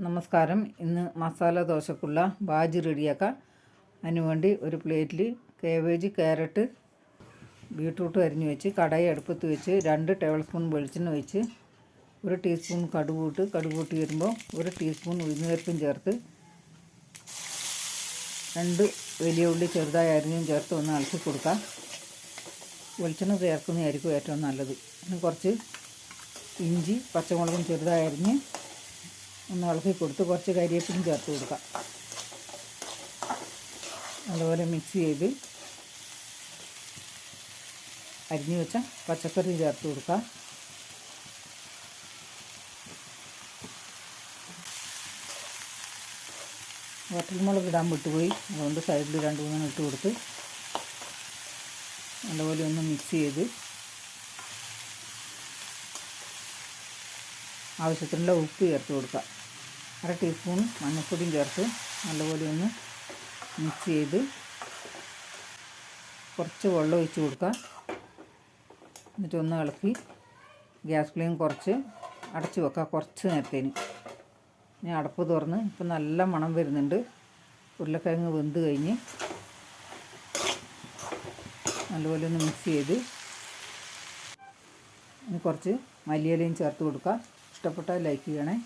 നമസ്കാരം. ഇന്ന് മസാല ദോശക്കുള്ള ബാജി റെഡിയാക്കാം. അതിനുവേണ്ടി ഒരു പ്ലേറ്റിൽ കാബേജ്, ക്യാരറ്റ്, ബീട്രൂട്ട് അരിഞ്ഞു വെച്ച് കടായി അടുപ്പത്ത് വെച്ച് 2 ടേബിൾ സ്പൂൺ വെളിച്ചെണ്ണ ഒഴിച്ച് 1 ടീസ്പൂൺ കടുക് പൊട്ടി വരുമ്പോൾ 1 ടീസ്പൂൺ ഉഴുന്നുപരിപ്പും ചേർത്ത് 2 വലിയ ഉള്ളി ചെറുതായി അരിഞ്ഞും ചേർത്ത് ഒന്ന് ഇളക്കി കൊടുക്കാം. വെളിച്ചെണ്ണ ചേർക്കുന്നതായിരിക്കും ഏറ്റവും നല്ലത്. പിന്നെ കുറച്ച് ഇഞ്ചി, പച്ചമുളകും ചെറുതായി അരിഞ്ഞ് ഒന്ന് ഇളക്കി കൊടുത്ത് കുറച്ച് കരിവേപ്പിലും ചേർത്ത് കൊടുക്കാം. നല്ലപോലെ മിക്സ് ചെയ്ത് അരിഞ്ഞു വെച്ച പച്ചക്കറി ചേർത്ത് കൊടുക്കാം. വറ്റൽമുളക് ഇടാൻ വിട്ടുപോയി, അതുകൊണ്ട് സൈഡിൽ 2-3 ഇട്ട് കൊടുത്ത് നല്ലപോലെ ഒന്ന് മിക്സ് ചെയ്ത് ആവശ്യത്തിനുള്ള ഉപ്പ് ചേർത്ത് കൊടുക്കുക. 1/2 ടീസ്പൂൺ മഞ്ഞൾപ്പൊടിയും ചേർത്ത് നല്ലപോലെ ഒന്ന് മിക്സ് ചെയ്ത് കുറച്ച് വെള്ളം ഒഴിച്ച് കൊടുക്കുക. എന്നിട്ടൊന്ന് ഇളക്കി ഗ്യാസ് ഫ്ലെയിം കുറച്ച് അടച്ച് വെക്കുക കുറച്ച് നേരത്തേന്. ഇനി അടപ്പ് തുറന്ന് ഇപ്പം നല്ല മണം വരുന്നുണ്ട്. ഉരുളക്കിഴങ്ങ് വെന്ത് കഴിഞ്ഞ് നല്ലപോലെ ഒന്ന് മിക്സ് ചെയ്ത് ഇനി കുറച്ച് മല്ലിയിലയും ചേർത്ത് കൊടുക്കുക. ഇഷ്ടപ്പെട്ടാൽ ലൈക്ക് ചെയ്യണേ.